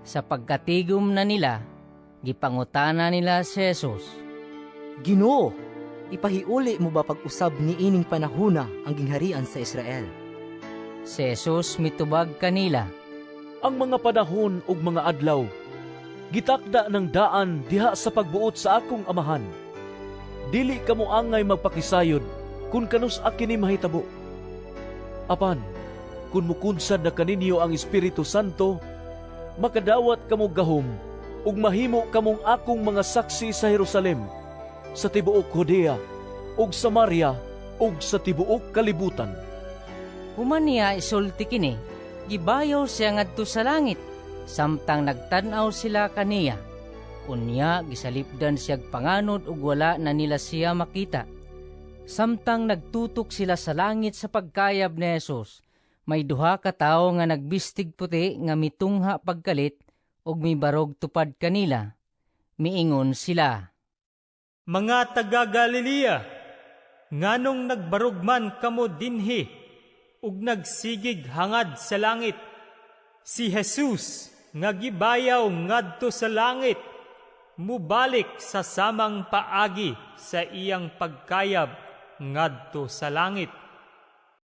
Sa pagkatigom na nila, gipangutana nila si Jesus. Ginoo, ipahiuli mo ba pag-usab ni ining panahona ang gingharian sa Israel? Si Jesus mitubag kanila. Ang mga panahon ug mga adlaw, gitakda ng daan diha sa pagbuot sa akong amahan. Dili kamo angay magpakisayod kung kanus kini mahitabo. Apan, kung mukunsad na kaninyo ang Espiritu Santo, makadawat kamo gahom ug mahimo kamong akong mga saksi sa Jerusalem, sa tibuok Judea, ug Samaria, ug sa tibuok kalibutan. Human niya isulti kini, gibayaw siya ngadto sa langit, samtang nagtan-aw sila kaniya. Unya gisalipdan siyag panganod ug wala na nila siya makita. Samtang nagtutok sila sa langit sa pagkayab ni Jesus, may duha ka tawo nga nagbistig puti nga mitungha pagkalit ug may barog tupad kanila. Miingon sila, Mga taga Galilea, nganong nagbarugman kamo dinhi ug nagsigig hangad sa langit? Si Jesus nga gibayaw ngadto sa langit, mubalik sa samang paagi sa iyang pagkayab ngadto sa langit.